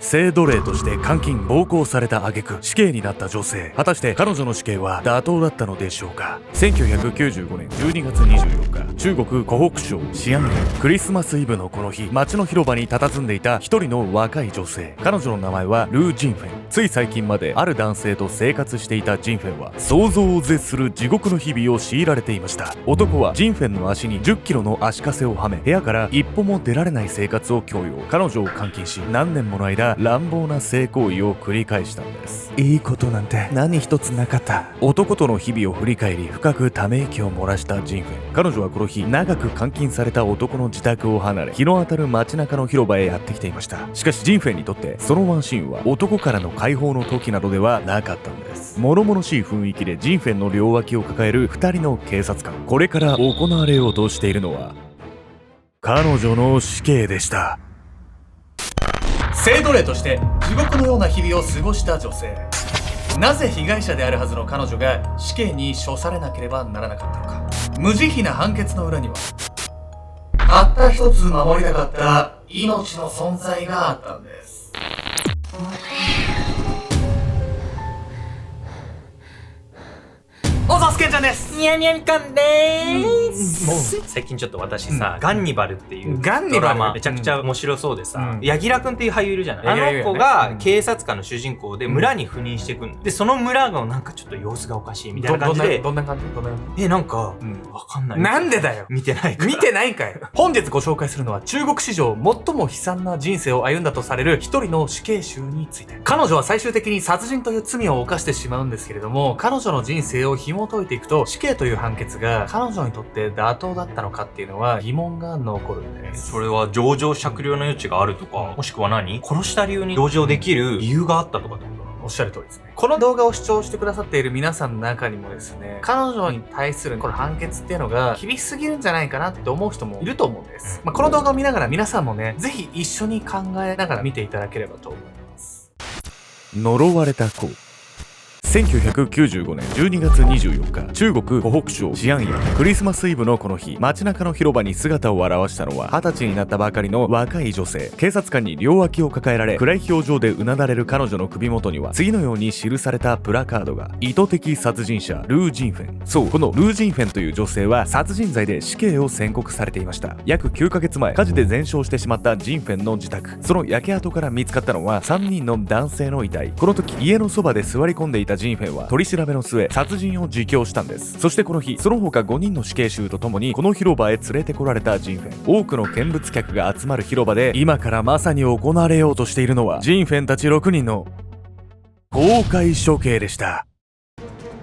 性奴隷として監禁暴行された挙句死刑になった女性。果たして彼女の死刑は妥当だったのでしょうか。1995年12月24日、中国湖北省西安県、クリスマスイブのこの日、街の広場に佇んでいた一人の若い女性。彼女の名前はルー・ジンフェン。つい最近まである男性と生活していたジンフェンは想像を絶する地獄の日々を強いられていました。男はジンフェンの足に10キロの足かせをはめ、部屋から一歩も出られない生活を強要。彼女を監禁し、何年もの間乱暴な性行為を繰り返したんです。いいことなんて何一つなかった。男との日々を振り返り、深くため息を漏らしたジンフェン。彼女はこの日、長く監禁された男の自宅を離れ、日の当たる街中の広場へやってきていました。しかしジンフェンにとってそのワンシーンは男からの解放の時などではなかったんです。物々しい雰囲気でジンフェンの両脇を抱える2人の警察官。これから行われようとしているのは彼女の死刑でした。性奴隷として地獄のような日々を過ごした女性。なぜ被害者であるはずの彼女が死刑に処されなければならなかったのか。無慈悲な判決の裏にはたった一つ守りたかった命の存在があったんです。おざすけんちゃんです。にゃにゃんかんでーす。最近ちょっと私さ、ガンニバルっていうドラマめちゃくちゃ面白そうでさ、柳楽くんっていう俳優いるじゃない。あの子が警察官の主人公で村に赴任してくんの。で、その村がなんかちょっと様子がおかしいみたいな感じで。どんな感じ？なんか、わかんない。なんでだよ。見てないから。見てないんかい。本日ご紹介するのは中国史上最も悲惨な人生を歩んだとされる一人の死刑囚について。彼女は最終的に殺人という罪を犯してしまうんですけれども、彼女の人生を紐解いていくと、死刑という判決が彼女にとって妥当だったのかっていうのは疑問が残るんです。それは情状酌量の余地があるとか、もしくは殺した理由に同情できる理由があったとかってことなの？おっしゃる通りですね。この動画を視聴してくださっている皆さんの中にもですね、彼女に対するこの判決っていうのが厳しすぎるんじゃないかなって思う人もいると思うんです。この動画を見ながら皆さんもね、ぜひ一緒に考えながら見ていただければと思います。呪われた子。1995年12月24日、中国湖北省西安県、クリスマスイブのこの日、街中の広場に姿を現したのは20歳になったばかりの若い女性。警察官に両脇を抱えられ、暗い表情でうなだれる彼女の首元には次のように記されたプラカードが。意図的殺人者ルー・ジンフェン。そう、このルー・ジンフェンという女性は殺人罪で死刑を宣告されていました。約9ヶ月前、火事で全焼してしまったジンフェンの自宅。その焼け跡から見つかったのは3人の男性の遺体。この時、家のそばで座り込んでいたジンフェンは取り調べの末、殺人を自供したんです。そしてこの日、その他5人の死刑囚とともにこの広場へ連れてこられたジンフェン。多くの見物客が集まる広場で、今からまさに行われようとしているのはジンフェンたち6人の公開処刑でした。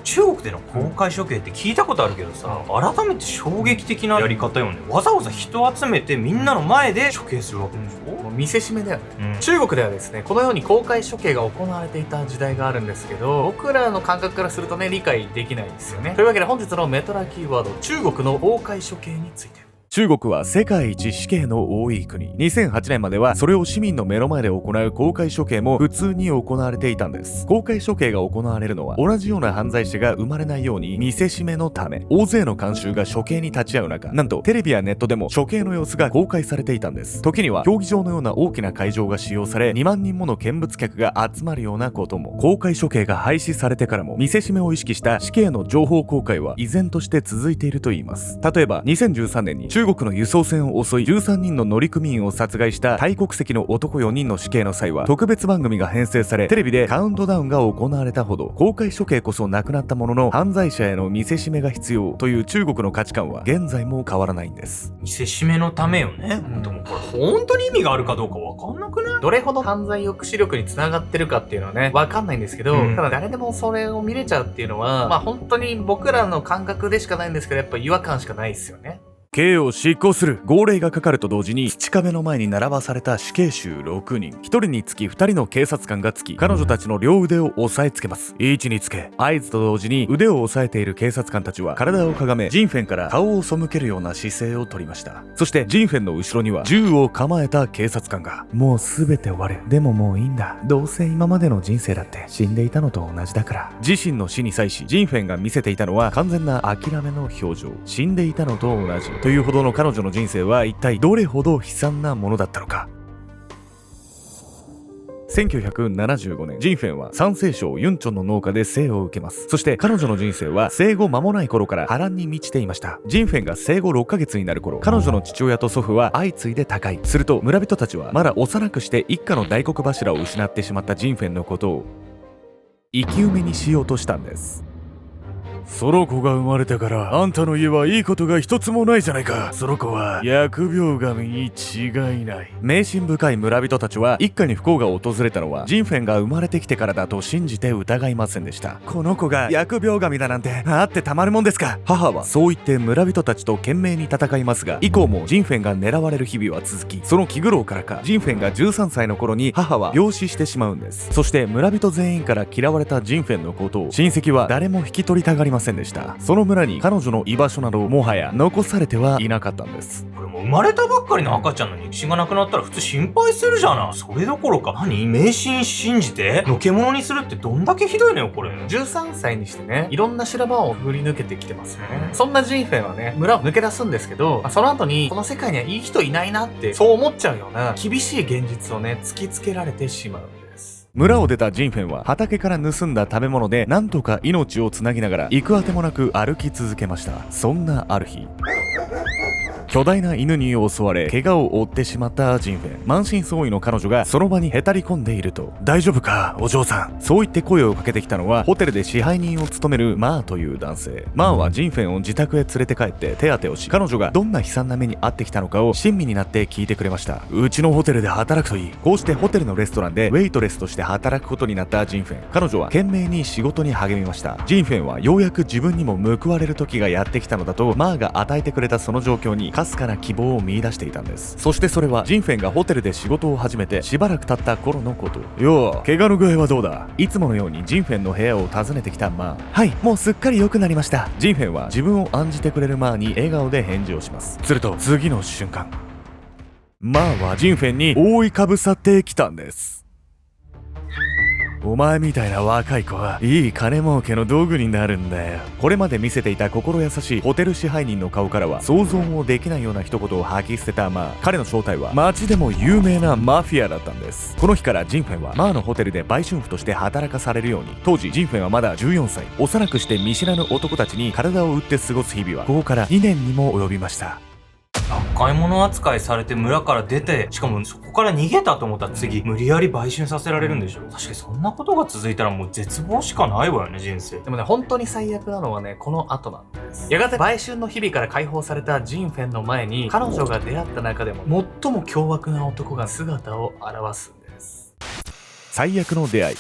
中国での公開処刑って聞いたことあるけどさ、改めて衝撃的なやり方よね。わざわざ人を集めてみんなの前で処刑するわけでしょ。もう見せしめだよね。中国ではですね、このように公開処刑が行われていた時代があるんですけど、僕らの感覚からするとね、理解できないんですよね。というわけで本日のメトラキーワード、中国の公開処刑について。中国は世界一死刑の多い国。2008年まではそれを市民の目の前で行う公開処刑も普通に行われていたんです。公開処刑が行われるのは同じような犯罪者が生まれないように見せしめのため。大勢の観衆が処刑に立ち会う中、なんとテレビやネットでも処刑の様子が公開されていたんです。時には競技場のような大きな会場が使用され、2万人もの見物客が集まるようなことも。公開処刑が廃止されてからも見せしめを意識した死刑の情報公開は依然として続いているといいます。例えば2013年に中国の輸送船を襲い13人の乗組員を殺害したタイ国籍の男4人の死刑の際は特別番組が編成され、テレビでカウントダウンが行われたほど、公開処刑こそなくなったものの犯罪者への見せしめが必要という中国の価値観は現在も変わらないんです。見せしめのためよね。でもこれ本当に意味があるかどうかわかんなくない？どれほど犯罪抑止力につながってるかっていうのはね、わかんないんですけど、ただ誰でもそれを見れちゃうっていうのは、本当に僕らの感覚でしかないんですけど、やっぱ違和感しかないですよね。刑を執行する。号令がかかると同時に土壁の前に並ばされた死刑囚6人。1人につき2人の警察官がつき、彼女たちの両腕を押さえつけます。位置につけ。合図と同時に腕を押さえている警察官たちは体をかがめ、ジンフェンから顔を背けるような姿勢をとりました。そしてジンフェンの後ろには銃を構えた警察官が。もうすべて終わる。でももういいんだ。どうせ今までの人生だって死んでいたのと同じだから。自身の死に際し、ジンフェンが見せていたのは完全な諦めの表情。死んでいたのと同じ。というほどの彼女の人生は一体どれほど悲惨なものだったのか。1975年、ジンフェンは山西省ユンチョンの農家で生を受けます。そして彼女の人生は生後間もない頃から波乱に満ちていました。ジンフェンが生後6ヶ月になる頃、彼女の父親と祖父は相次いで他界。すると村人たちはまだ幼くして一家の大黒柱を失ってしまったジンフェンのことを生き埋めにしようとしたんです。その子が生まれてからあんたの家はいいことが一つもないじゃないか。その子は疫病神に違いない。迷信深い村人たちは一家に不幸が訪れたのはジンフェンが生まれてきてからだと信じて疑いませんでした。この子が疫病神だなんてあってたまるもんですか。母はそう言って村人たちと懸命に戦いますが、以降もジンフェンが狙われる日々は続き、その気苦労からかジンフェンが13歳の頃に母は病死してしまうんです。そして村人全員から嫌われたジンフェンのことを親戚は誰も引き取りたがりませんでした。その村に彼女の居場所などもはや残されてはいなかったんです。これもう生まれたばっかりの赤ちゃんの肉親がなくなったら普通心配するじゃない。それどころか迷信信じてのけ者にするってどんだけひどいのよこれ。13歳にしてね、いろんな修羅場を振り抜けてきてますよね。そんなジンフェンはね、村を抜け出すんですけど、その後にこの世界にはいい人いないなってそう思っちゃうような厳しい現実をね突きつけられてしまうんです。村を出たジンフェンは畑から盗んだ食べ物でなんとか命をつなぎながら行くあてもなく歩き続けました。そんなある日、巨大な犬に襲われ怪我を負ってしまったジンフェン。満身創痍の彼女がその場にへたり込んでいると、大丈夫かお嬢さん。そう言って声をかけてきたのはホテルで支配人を務めるマーという男性。マーはジンフェンを自宅へ連れて帰って手当てをし、彼女がどんな悲惨な目に遭ってきたのかを親身になって聞いてくれました。うちのホテルで働くといい。こうしてホテルのレストランでウェイトレスとして働くことになったジンフェン。彼女は懸命に仕事に励みました。ジンフェンはようやく自分にも報われる時がやってきたのだとマーが与えてくれたその状況にかすかな希望を見出していたんです。そしてそれはジンフェンがホテルで仕事を始めてしばらく経った頃のこと。よう、怪我の具合はどうだ。いつものようにジンフェンの部屋を訪ねてきたマー。はい、もうすっかり良くなりました。ジンフェンは自分を案じてくれるマーに笑顔で返事をします。すると次の瞬間、マーはジンフェンに覆いかぶさってきたんです。お前みたいな若い子はいい金儲けの道具になるんだよ。これまで見せていた心優しいホテル支配人の顔からは想像もできないような一言を吐き捨てたマー。彼の正体は街でも有名なマフィアだったんです。この日からジンフェンはマーのホテルで売春婦として働かされるように。当時ジンフェンはまだ14歳。幼くして見知らぬ男たちに体を売って過ごす日々はここから2年にも及びました。厄介者扱いされて村から出て、しかもそこから逃げたと思ったら次無理やり売春させられるんでしょ。確かにそんなことが続いたらもう絶望しかないわよね人生。でもね、本当に最悪なのはね、この後なんです。やがて売春の日々から解放されたジンフェンの前に、彼女が出会った中でも最も凶悪な男が姿を現すんです。最悪の出会い。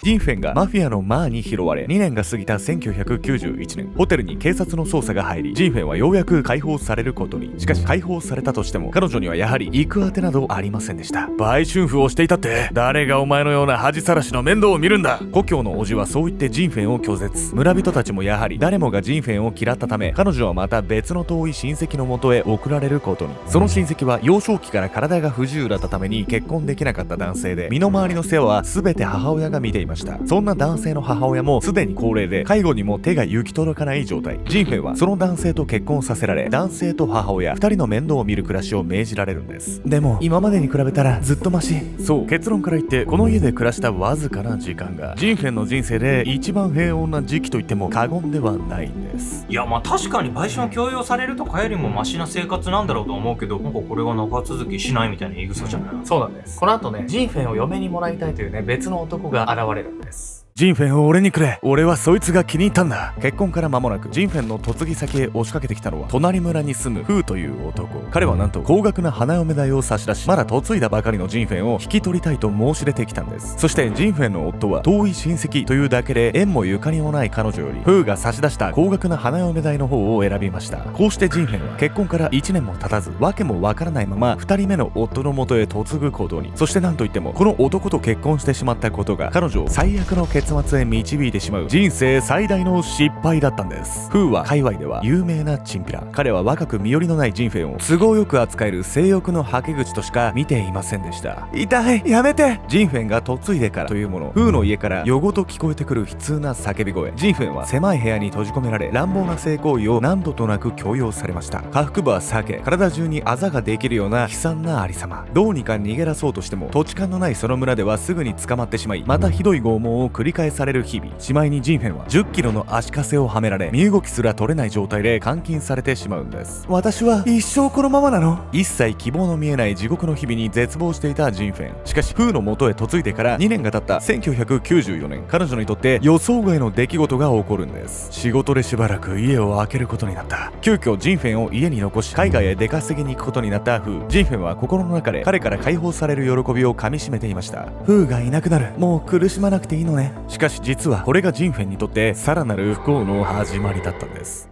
ジンフェンがマフィアのマーに拾われ、2年が過ぎた1991年、ホテルに警察の捜査が入り、ジンフェンはようやく解放されることに。しかし解放されたとしても彼女にはやはり行くあてなどありませんでした。売春婦をしていたって、誰がお前のような恥さらしの面倒を見るんだ。故郷の叔父はそう言ってジンフェンを拒絶。村人たちもやはり誰もがジンフェンを嫌ったため、彼女はまた別の遠い親戚のもとへ送られることに。その親戚は幼少期から体が不自由だったために結婚できなかった男性で、身の回りの世話は全て母親が見ていました。そんな男性の母親もすでに高齢で介護にも手が行き届かない状態。ジンフェンはその男性と結婚させられ、男性と母親2人の面倒を見る暮らしを命じられるんです。でも今までに比べたらずっとマシ。そう、結論から言ってこの家で暮らしたわずかな時間がジンフェンの人生で一番平穏な時期と言っても過言ではないんです。いやまあ確かに売春を強要されるとかよりもマシな生活なんだろうと思うけど、なんかこれが長続きしないみたいな言い草じゃない。そうなんです。この後ね、ジンフェンを嫁にもらいたいというね、別の男が現れるんです。ジンフェンを俺にくれ。俺はそいつが気に入ったんだ。結婚から間もなくジンフェンの嫁ぎ先へ押しかけてきたのは隣村に住むフーという男。彼はなんと高額な花嫁代を差し出し、まだ嫁いだばかりのジンフェンを引き取りたいと申し出てきたんです。そしてジンフェンの夫は遠い親戚というだけで縁もゆかりもない彼女よりフーが差し出した高額な花嫁代の方を選びました。こうしてジンフェンは結婚から1年も経たず、わけもわからないまま2人目の夫の元へ嫁ぐことに。そしてなんといってもこの男と結婚してしまったことが彼女を最悪の結結末へ導いてしまう人生最大の失敗だったんです。フーは界隈では有名なチンピラ。彼は若く身寄りのないジンフェンを都合よく扱える性欲のはけ口としか見ていませんでした。痛い、やめて。ジンフェンが嫁いでからというもの、フーの家から夜ごと聞こえてくる悲痛な叫び声。ジンフェンは狭い部屋に閉じ込められ、乱暴な性行為を何度となく強要されました。下腹部は裂け、体中にあざができるような悲惨なありさま。どうにか逃げ出そうとしても土地勘のないその村ではすぐに捕まってしまい、またひどい拷問を繰り返される日々。しまいにジンフェンは10キロの足かせをはめられ、身動きすら取れない状態で監禁されてしまうんです。私は一生このままなの？一切希望の見えない地獄の日々に絶望していたジンフェン。しかしフーの元へ嫁いでから2年が経った1994年、彼女にとって予想外の出来事が起こるんです。仕事でしばらく家を空けることになった。急遽ジンフェンを家に残し、海外へ出稼ぎに行くことになったフー。ジンフェンは心の中で彼から解放される喜びをかみしめていました。フーがいなくなる。もう苦しまなくていいのね。しかし実はこれがジンフェンにとってさらなる不幸の始まりだったんです。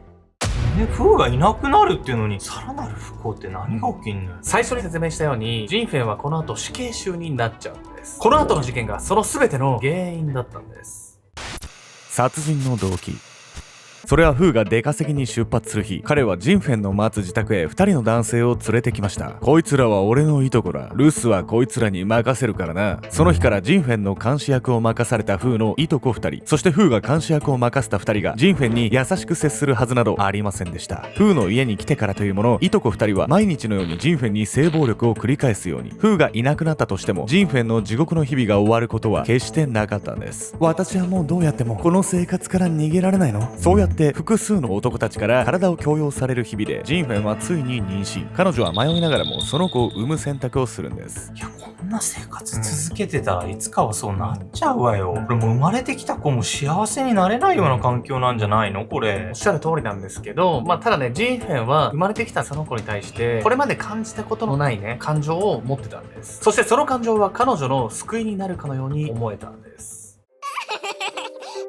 フーがいなくなるっていうのにさらなる不幸って何が起きんのよ。最初に説明したように、ジンフェンはこの後死刑囚になっちゃうんです。この後の事件がその全ての原因だったんです。殺人の動機。それはフーが出稼ぎに出発する日、彼はジンフェンの待つ自宅へ2人の男性を連れてきました。こいつらは俺のいとこだ。留守はこいつらに任せるからな。その日からジンフェンの監視役を任されたフーのいとこ2人、そしてフーが監視役を任せた2人がジンフェンに優しく接するはずなどありませんでした。フーの家に来てからというもの、いとこ2人は毎日のようにジンフェンに性暴力を繰り返すように。フーがいなくなったとしても、ジンフェンの地獄の日々が終わることは決してなかったんです。私はもうどうやってもこの生活から逃げられないの？そうやって複数の男たちから体を強要される日々で、ジンフェンはついに妊娠。彼女は迷いながらもその子を産む選択をするんです。いや、こんな生活続けてたらいつかはそうなっちゃうわよ。これもう生まれてきた子も幸せになれないような環境なんじゃないのこれ。おっしゃる通りなんですけど、ただね、ジンフェンは生まれてきたその子に対してこれまで感じたことのないね、感情を持ってたんです。そしてその感情は彼女の救いになるかのように思えたんです。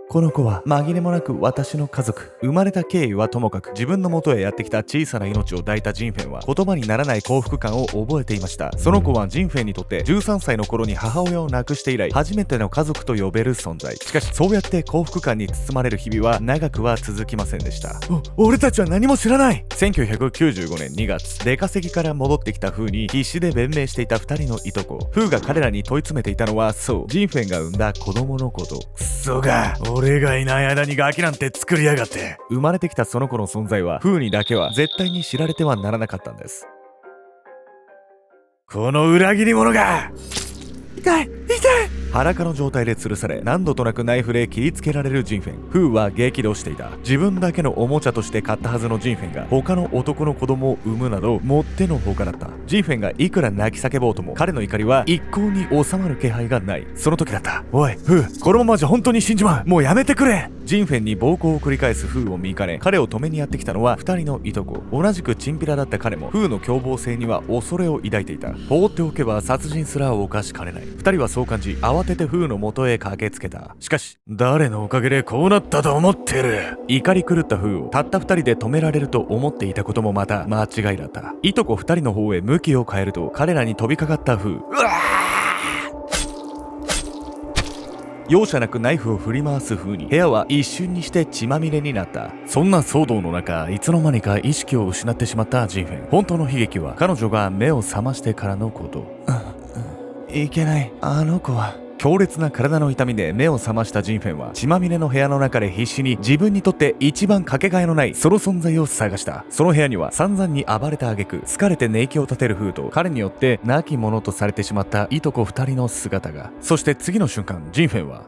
この子は紛れもなく私の家族。生まれた経緯はともかく、自分の元へやってきた小さな命を抱いたジンフェンは言葉にならない幸福感を覚えていました。その子はジンフェンにとって13歳の頃に母親を亡くして以来初めての家族と呼べる存在。しかしそうやって幸福感に包まれる日々は長くは続きませんでした。俺たちは何も知らない。1995年2月、出稼ぎから戻ってきたフーに必死で弁明していた2人のいとこ。フーが彼らに問い詰めていたのは、そう、ジンフェンが産んだ子供のこと。クソが、俺がいない間にガキなんて作りやがって。生まれてきたその子の存在はフーにだけは絶対に知られてはならなかったんです。この裏切り者が。痛い裸の状態で吊るされ、何度となくナイフで切りつけられるジンフェン。フーは激怒していた。自分だけのおもちゃとして買ったはずのジンフェンが他の男の子供を産むなどもってのほかだった。ジンフェンがいくら泣き叫ぼうとも彼の怒りは一向に収まる気配がない。その時だった。おいフー、このままじゃ本当に死んじまう。もうやめてくれ。ジンフェンに暴行を繰り返すフーを見かね、彼を止めにやってきたのは2人のいとこ。同じくチンピラだった彼もフーの凶暴性には恐れを抱いていた。放っておけば殺人すら犯しかねない。2人はそう感じ、慌ててフーの元へ駆けつけた。しかし誰のおかげでこうなったと思ってる。怒り狂ったフーをたった2人で止められると思っていたこともまた間違いだった。いとこ2人の方へ向きを変えると、彼らに飛びかかったフー。容赦なくナイフを振り回す風に部屋は一瞬にして血まみれになった。そんな騒動の中、いつの間にか意識を失ってしまったジンフェン。本当の悲劇は彼女が目を覚ましてからのこと。いけない、あの子は。強烈な体の痛みで目を覚ましたジンフェンは血まみれの部屋の中で必死に自分にとって一番かけがえのないその存在を探した。その部屋には散々に暴れた挙句、疲れて寝息を立てるフーと彼によって亡き者とされてしまったいとこ2人の姿が。そして次の瞬間、ジンフェンは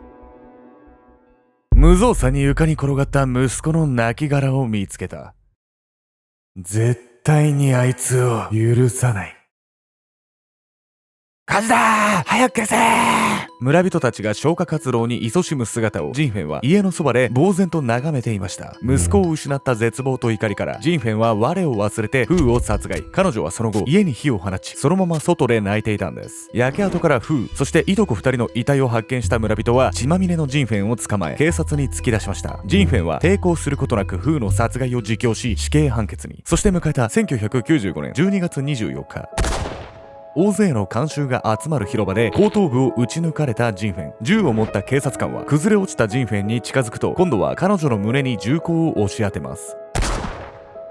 無造作に床に転がった息子の亡骸を見つけた。絶対にあいつを許さない。火事だー、早く消せー。村人たちが消火活動に勤しむ姿をジンフェンは家のそばで呆然と眺めていました。息子を失った絶望と怒りからジンフェンは我を忘れてフーを殺害。彼女はその後家に火を放ち、そのまま外で泣いていたんです。焼け跡からフー、そしていとこ2人の遺体を発見した村人は血まみれのジンフェンを捕まえ警察に突き出しました。ジンフェンは抵抗することなくフーの殺害を自供し死刑判決に。そして迎えた1995年12月24日。大勢の観衆が集まる広場で後頭部を撃ち抜かれたジンフェン。銃を持った警察官は崩れ落ちたジンフェンに近づくと、今度は彼女の胸に銃口を押し当てます。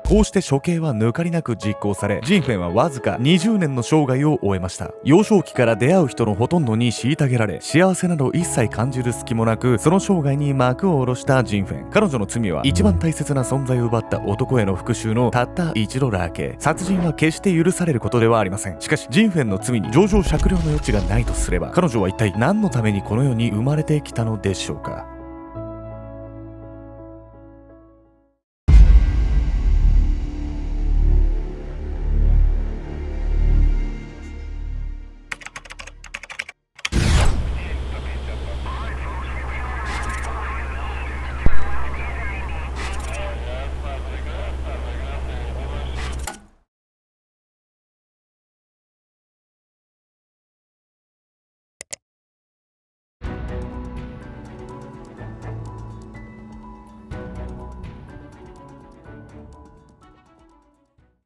こうして処刑は抜かりなく実行され、ジンフェンはわずか20年の生涯を終えました。幼少期から出会う人のほとんどに虐げられ、幸せなど一切感じる隙もなく、その生涯に幕を下ろしたジンフェン。彼女の罪は一番大切な存在を奪った男への復讐のたった一度だけ。殺人は決して許されることではありません。しかしジンフェンの罪に情状酌量の余地がないとすれば、彼女は一体何のためにこの世に生まれてきたのでしょうか。